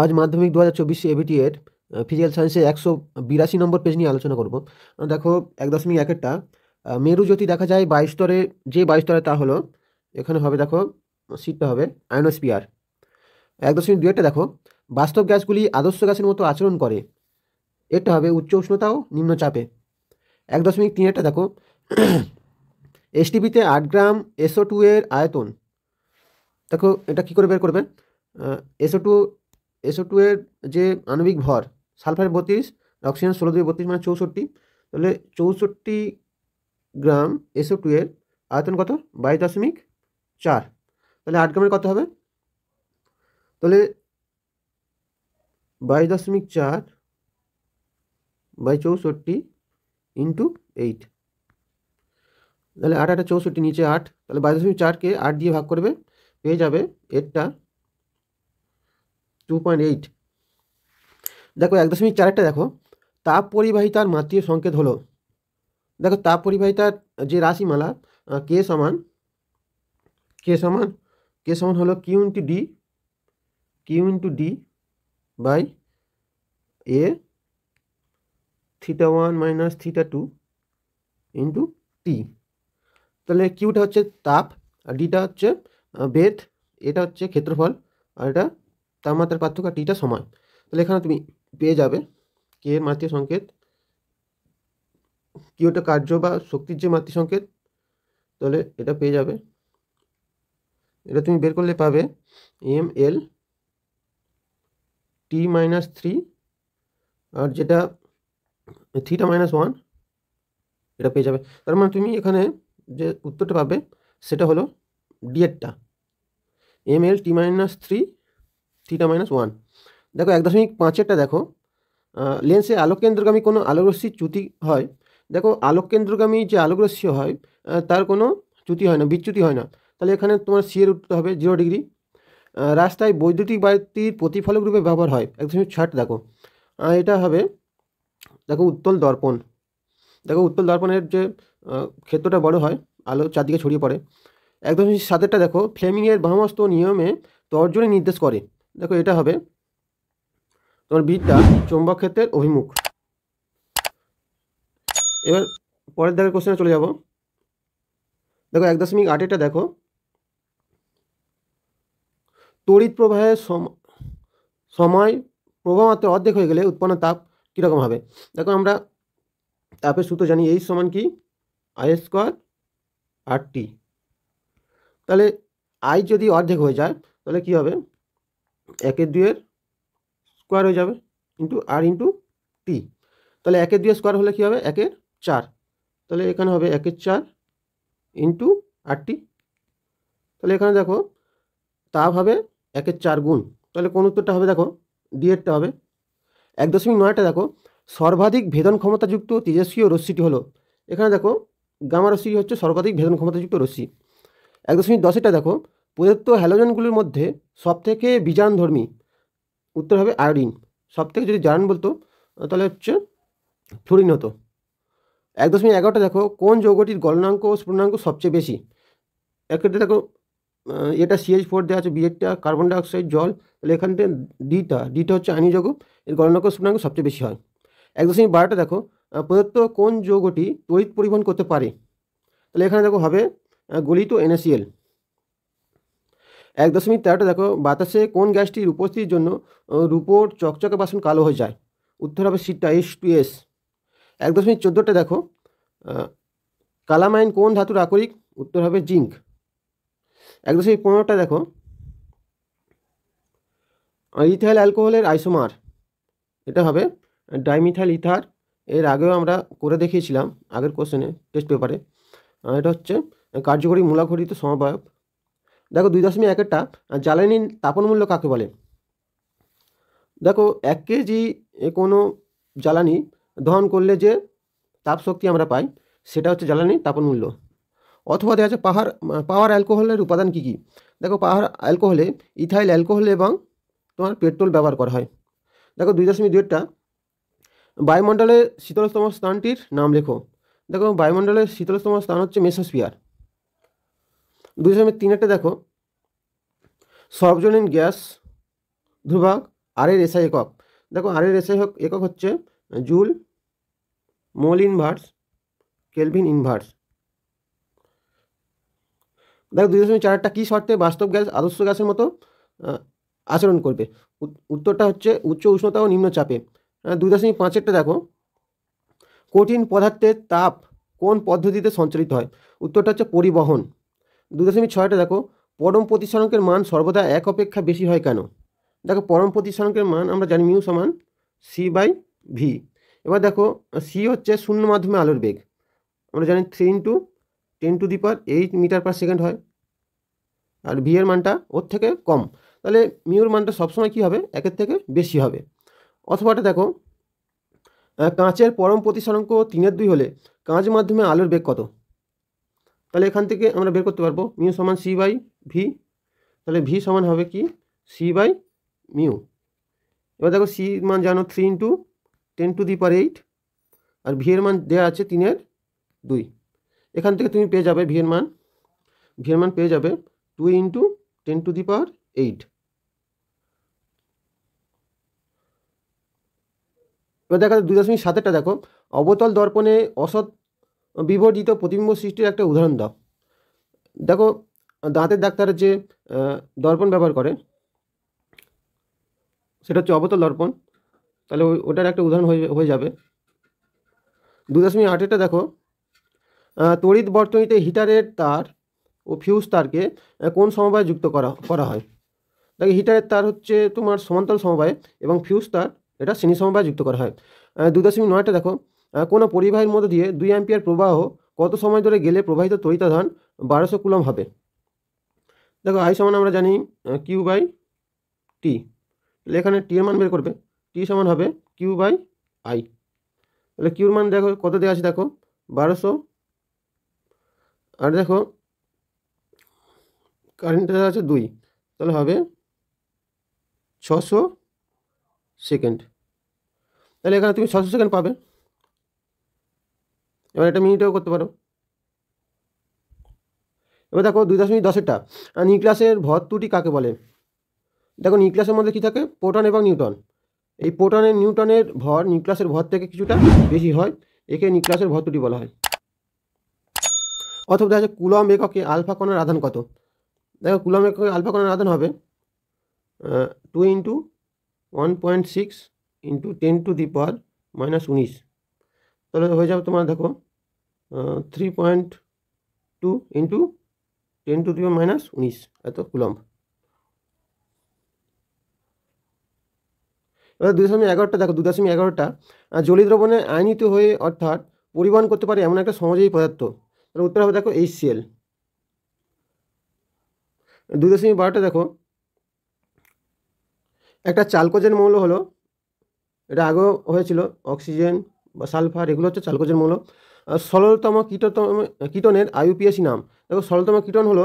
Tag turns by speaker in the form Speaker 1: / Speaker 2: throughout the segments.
Speaker 1: আজ মাধ্যমিক 2024 এবিটি এর ফিজিক্যাল সায়েন্সে 182 নম্বর পেজ নিয়ে আলোচনা করব। দেখো 1.1-টা মেরুজ্যোতি দেখা যায় 22 স্তরে, যে 22 স্তরে তা হলো এখানে হবে, দেখো সিটটা হবে আয়নোস্ফিয়ার। 1.2-টা দেখো বাস্তব গ্যাসগুলি আদর্শ গ্যাসের মতো আচরণ করে, এটা হবে উচ্চ উষ্ণতা ও নিম্ন চাপে। 1.3-টা দেখো এসটিপিতে 8 গ্রাম SO2 এর আয়তন। দেখো এটা কি করে বের করবে? SO2 এর যে আণবিক ভর, সালফার 32, অক্সিজেন 16-32 মানে 64, তাহলে 64 গ্রাম SO2 এর আয়তন কত? 22.4। তাহলে 8 গ্রামের কত হবে? তাহলে 22.4 বাই 64 ইন্টু 8, তাহলে 8 8 64, নিচে 8, তাহলে 22.4কে 8 দিয়ে ভাগ করবে, পেয়ে যাবে এরটা 2.8। দেখো 1.4-টা দেখো তাপ পরিবাহিতার মাত্রীয় সংকেত হলো। দেখো তাপ পরিবাহিতার যে রাশিমালা কে সমান হলো Q into D by A θ1 minus θ2 into T. তাহলে কিউটা হচ্ছে তাপ, আর ডিটা হচ্ছে বেধ, এটা হচ্ছে ক্ষেত্রফল, আর এটা তাপমাত্রার পার্থক্য, আর টিটা সময়। তাহলে এখানে তুমি পেয়ে যাবে কে এর মাত্রীয় সংকেত, কিউটা কার্য বা শক্তির যে মাত্রীয় সংকেত, তাহলে এটা পেয়ে যাবে, এটা তুমি বের করলে পাবে ml t-3, আর যেটা θ-1, এটা পেয়ে যাবে। তার মানে তুমি এখানে যে উত্তরটা পাবে সেটা হলো ডিএরটা, ml t-3 θ-1। দেখো 1.5-টা দেখো লেন্সে আলোককেন্দ্রগামী কোনো আলোকরশ্মির চ্যুতি হয়। দেখো আলোককেন্দ্রগামী যে আলোকরশ্মি হয় তার কোনো চ্যুতি হয় না, বিচ্যুতি হয় না। তাহলে এখানে তোমার সি এর উত্তর হবে 0 ডিগ্রি। রাস্তায় বৈদ্যুতিক বাতির প্রতিফলক রূপে ব্যবহার হয়। 1.6 দেখো এটা হবে, দেখো উত্তল দর্পণ। দেখো উত্তল দর্পণের যে ক্ষেত্রটা বড় হয়, আলো চারদিকে ছড়িয়ে পড়ে। 1.7-টা দেখো ফ্লেমিংয়ের বামহস্ত নিয়মে তর্জনী নির্দেশ করে। দেখো এটা হবে তোমার বিটা চৌম্বক ক্ষেত্রের অভিমুখ। এবার পরের দাগের কোশ্চেনে চলে যাব। দেখো 1.8-টা দেখো তড়িৎ প্রবাহের সময় প্রবাহমাত্রা অর্ধেক হয়ে গেলে উৎপন্ন তাপ কীরকম হবে? দেখো আমরা তাপের সূত্র জানি, H সমান কি I² RT। তাহলে I যদি অর্ধেক হয়ে যায় তাহলে কি হবে? 1/2 স্কোয়ার হয়ে যাবে ইন্টু আর ইন্টু টি। তাহলে 1/2 স্কোয়ার হলে কি হবে? 1/4। তাহলে এখানে হবে 1/4 ইন্টু RT। তাহলে এখানে দেখো তাপ হবে 1/4 গুণ। তাহলে কোন উত্তরটা হবে? দেখো ডি এরটা হবে। 1.9-টা দেখো সর্বাধিক ভেদন ক্ষমতাযুক্ত তেজস্ক্রিয় রশ্মিটি হলো। এখানে দেখো গামা রশ্মি হচ্ছে সর্বাধিক ভেদন ক্ষমতাযুক্ত রশ্মি। 1.10-টা দেখো প্রদত্ত হ্যালোজেনগুলির মধ্যে সবথেকে বিজারণধর্মী, উত্তর হবে আয়োডিন। সবথেকে যদি জারণ বলতো তাহলে হচ্ছে ফ্লোরিন হতো। 1.11-টা দেখো কোন যৌগটির গলনাঙ্ক ও স্ফুটনাঙ্ক সবচেয়ে বেশি? একটা দেখো এটা CH4 দেওয়া আছে, বিয়েরটা কার্বন ডাইঅক্সাইড জল, তাহলে এখানটা ডিটা হচ্ছে আয়নীয় যৌগ, এর গলনাঙ্ক স্ফুটনাঙ্ক সবচেয়ে বেশি হয়। 1.12-টা দেখো প্রদত্ত কোন যৌগটি তড়িৎ পরিবহন করতে পারে? তাহলে এখানে দেখো হবে গলিত NaCl। 1.13-টা দেখো বাতাসে কোন গ্যাসটির উপস্থিতির জন্য রূপোর চকচকে বাসন কালো হয়ে যায়? উত্তর হবে সিটটা H2S। 1.14-টা দেখো কালামাইন কোন ধাতুর আকরিক? উত্তর হবে জিঙ্ক। 1.15-টা দেখো ইথাইল অ্যালকোহলের আইসোমার, এটা হবে ডাইমিথাইল ইথার। এর আগেও আমরা করে দেখিয়েছিলাম আগের কোশ্চেনে, টেস্ট পেপারে। এটা হচ্ছে কার্যকরী মূলাঘটিত সমবায়ক। দেখো 2.1-টা জ্বালানির তাপন মূল্য কাকে বলে? দেখো 1 কেজি কোনো জ্বালানি দহন করলে যে তাপ শক্তি আমরা পাই সেটা হচ্ছে জ্বালানির তাপন মূল্য। অথবা দেখা যাচ্ছে পাওয়ার অ্যালকোহলের উপাদান কী কী? দেখো পাওয়ার অ্যালকোহলে ইথাইল অ্যালকোহল এবং তোমার পেট্রোল ব্যবহার করা হয়। দেখো 2.2-টা বায়ুমণ্ডলের শীতলতম স্থানটির নাম লেখো। দেখো বায়ুমণ্ডলের শীতলতম স্থান হচ্ছে মেসোস্ফিয়ার। 2.3-টা দেখো সর্বজনীন গ্যাস ধ্রুবক আর এর এসআই একক। দেখো আর এর এসআই একক হচ্ছে joule, mole inverse, kelvin inverse. দেখো 2.4টা কী শর্তে বাস্তব গ্যাস আদর্শ গ্যাসের মতো আচরণ করবে? উত্তরটা হচ্ছে উচ্চ উষ্ণতা ও নিম্ন চাপে। 2.5টা দেখো কঠিন পদার্থের তাপ কোন পদ্ধতিতে সঞ্চালিত হয়? উত্তরটা হচ্ছে পরিবহন। 2.6টা দেখো পরম প্রতিসরাঙ্কের মান সর্বদা 1 অপেক্ষা বেশি হয় কেন? দেখো পরম প্রতিসরাঙ্কের মান আমরা জানি মিউ সমান c/v। এবার দেখো সি হচ্ছে শূন্য মাধ্যমে আলোর বেগ, আমরা জানি 3 × 10⁸ মিটার/সেকেন্ড হয়, আর ভি এর মানটা ওর থেকে কম, তাহলে মিউর মানটা সবসময় কী হবে? 1-এর থেকে বেশি হবে। অথবাটা দেখো কাঁচের পরম প্রতিসরাঙ্ক 3/2 হলে কাঁচ মাধ্যমে আলোর বেগ কত? তাহলে এখান থেকে আমরা বের করতে পারবো মিউ সমান c/v। তাহলে ভি সমান হবে কি c/মিউ। এবার দেখো সি মান জানো 3 × 10⁸, আর ভি এর মান দেওয়া আছে 3/2। এখান থেকে তুমি পেয়ে যাবে ভি এর মান পেয়ে যাবে 2 × 10⁸। এবার দেখা 2.7টা দেখো অবতল দর্পণে অসৎ বিবর্জিত প্রতিবিম্ব সৃষ্টির একটা উদাহরণ দাও। দেখো দাঁতের ডাক্তারের যে দর্পণ ব্যবহার করে সেটা হচ্ছে অবতল দর্পণ, তাহলে ওটার একটা উদাহরণ হয়ে যাবে। 2.8টা দেখো তড়িৎ বর্তনীতে হিটারের তার ও ফিউজ তারকে কোন সমবায়ে যুক্ত করা হয়? দেখো হিটারের তার হচ্ছে তোমার সমান্তরাল সমবায়ে এবং ফিউজ তার এটা শ্রেণী সমবায়ে যুক্ত করা হয়। 2.9টা দেখো কোনো পরিবাহীর মধ্য দিয়ে 2 অ্যাম্পিয়ার প্রবাহ কত সময় ধরে গেলে প্রবাহিত তড়িতাধান 1200 কুলম্ব হবে? দেখো আই সমান আমরা জানি Q/T, তাহলে এখানে টি এর মান বের করবে, টি সমান হবে Q/I। তাহলে কিউর মান দেখো কত দেওয়া আছে, দেখো 1200, আর দেখো কারেন্টটা দেওয়া আছে 2, তাহলে হবে 600 সেকেন্ড। তাহলে এখানে তুমি 600 সেকেন্ড পাবে। এবার এটা মিনিটেও করতে পারো। এবার দেখো 2.10টা নিউক্লিয়াসের ভর ত্রুটি কাকে বলে? দেখো নিউক্লিয়াসের মধ্যে কী থাকে? প্রোটন এবং নিউট্রন। এই প্রোটনের নিউট্রনের ভর নিউক্লিয়াসের ভর থেকে কিছুটা বেশি হয়, একে নিউক্লিয়াসের ভর ত্রুটি বলা হয়। অথবা দেখা যাচ্ছে কুলম্ব এককে আলফা কণার আধান কত? দেখো কুলম্ব এককে আলফা কণার আধান হবে 2 × 1.6 × 10⁻⁻19, তাহলে হয়ে যাবে তোমার দেখো 3.2 × 10⁻⁻19 এত কুলম্ব। এবার 2.11টা দেখো 2.11টা জলীয় দ্রবণে আয়নিত হয়ে অর্থাৎ পরিবহন করতে পারে এমন একটা সমযোজী পদার্থ, তাহলে উত্তর হবে দেখো HCl। 2.12টা দেখো একটা চালকোজের মৌল হলো, এটা আগেও হয়েছিল, অক্সিজেন বা সালফার এগুলো হচ্ছে চালকোজের মৌল। সরলতম কীটনের IUPAC নাম। দেখো সরলতম কীটন হলো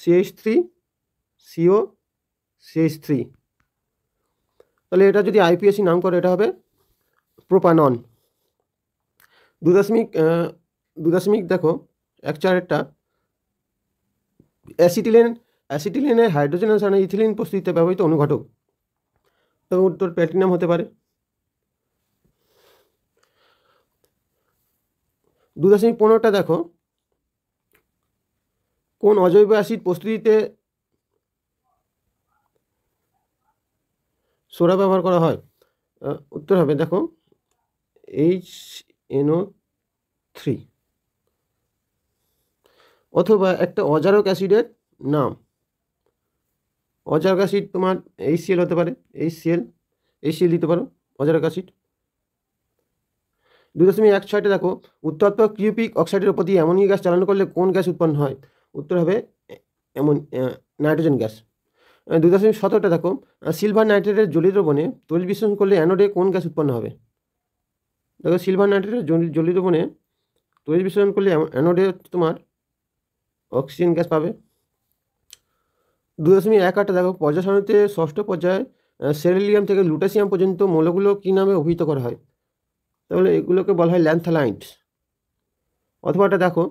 Speaker 1: CH3CO CH3, তাহলে এটা যদি IUPAC নাম করে এটা হবে প্রোপানন। 2 দেখো 1/4টা অ্যাসিটিলিনের হাইড্রোজেন স্থানে ইথিলিন প্রস্তুতিতে ব্যবহৃত অনুঘটক, তো উত্তর প্ল্যাটিনাম হতে পারে। 2.15টা দেখো কোন অজৈব অ্যাসিড প্রস্তুতিতে সোডা ব্যবহার করা হয়? উত্তর হবে দেখো HNO3। অথবা একটা অজারক অ্যাসিডের নাম, অজারক অ্যাসিড তোমার HCl হতে পারে, HCl দিতে পারো অজারক অ্যাসিড। 2.16টা দেখো উত্তপ্ত কিউপিক অক্সাইডের উপর দিয়ে অ্যামোনিয়া গ্যাস চালনা করলে কোন গ্যাস উৎপন্ন হয়? উত্তর হবে নাইট্রোজেন গ্যাস। 2.17টা দেখো সিলভার নাইট্রেটের জলীয় দ্রবণে তড়িৎ বিশ্লেষণ করলে অ্যানোডে কোন গ্যাস উৎপন্ন হবে? দেখো সিলভার নাইট্রেটের জলীয় দ্রবণে তড়িৎ বিশ্লেষণ করলে অ্যানোডে তোমার অক্সিজেন গ্যাস পাবে। 2.18টা দেখো পর্যায় সারণীতে ষষ্ঠ পর্যায়ে সেরিলিয়াম থেকে লুটেসিয়াম পর্যন্ত মৌলগুলো কী নামে অভিহিত করা হয়? তাহলে এগুলোকে বলা হয় ল্যান্থালাইন্স। অথবা এটা দেখো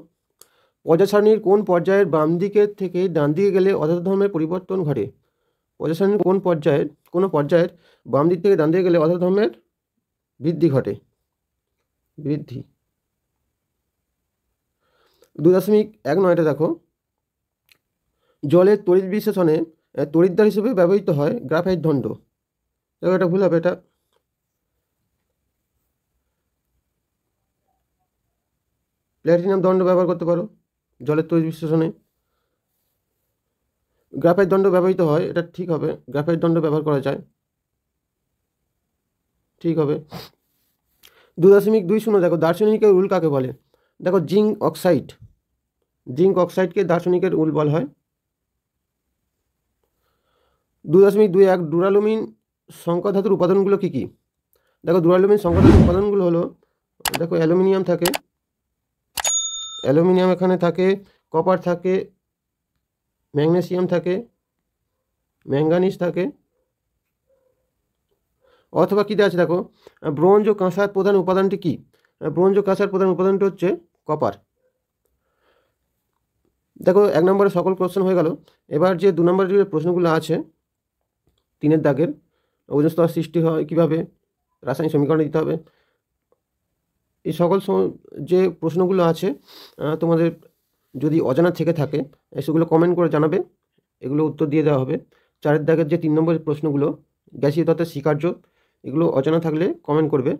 Speaker 1: পর্যায় সারণীর কোন পর্যায়ের বাম দিকের থেকে ডান দিকে গেলে অধাতু ধর্মের পরিবর্তন ঘটে? প্রজাস্বরের কোনো পর্যায়ের বাম দিক থেকে ডান দিকে গেলে অধধর্মের বৃদ্ধি ঘটে। বৃদ্ধি। 2.19 দেখো, জলের তড়িৎ বিশ্লেষণে তড়িৎদ্বার হিসেবে ব্যবহৃত হয় গ্রাফাইট দণ্ড। দেখো এটা ভুল হবে, এটা প্ল্যাটিনাম দণ্ড ব্যবহার করতে পারো জলের তড়িৎ বিশ্লেষণে। গ্রাফাইট দণ্ড ব্যবহৃত হয়, এটা ঠিক হবে, গ্রাফাইট দণ্ড ব্যবহার করা যায়, ঠিক হবে। 2.20 দেখো, দার্শনিকের উল কাকে বলে? দেখো জিঙ্ক অক্সাইডকে দার্শনিকের উল বলা হয়। 2.21 ডুরালুমিন সংকর ধাতুর উপাদানগুলো কী কী? দেখো ডুরালুমিন সংকর ধাতুর উপাদানগুলো হলো, দেখো অ্যালুমিনিয়াম থাকে, অ্যালুমিনিয়াম এখানে থাকে, কপার থাকে, ম্যাগনেসিয়াম থাকে, ম্যাঙ্গানিজ থাকে, অথবা কীতে আছে দেখো ব্রোঞ্জ ও কাঁসার প্রধান উপাদানটি কী? ব্রোঞ্জ ও কাঁসার প্রধান উপাদানটি হচ্ছে কপার। দেখো 1 নম্বরে সকল কোশ্চেন হয়ে গেল। এবার যে 2 নম্বরের যে প্রশ্নগুলো আছে 3 দাগের, ওজোন স্তর সৃষ্টি হয় কীভাবে, রাসায়নিক সমীকরণ দিতে হবে, এই সকল যে প্রশ্নগুলো আছে তোমাদের যদি অজানা থেকে থাকে সেগুলো কমেন্ট করে জানাবে, এগুলো উত্তর দিয়ে দেওয়া হবে। 4 দাগের যে 3 নম্বরের প্রশ্নগুলো গ্যাসীয় তত্ত্বের স্বীকার্য, এগুলো অজানা থাকলে কমেন্ট করবে,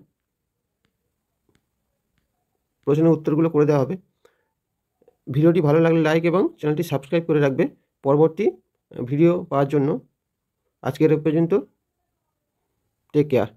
Speaker 1: প্রশ্নের উত্তরগুলো করে দেওয়া হবে। ভিডিওটি ভালো লাগলে লাইক এবং চ্যানেলটি সাবস্ক্রাইব করে রাখবে পরবর্তী ভিডিও পাওয়ার জন্য। আজকের পর্যন্ত, টেক কেয়ার।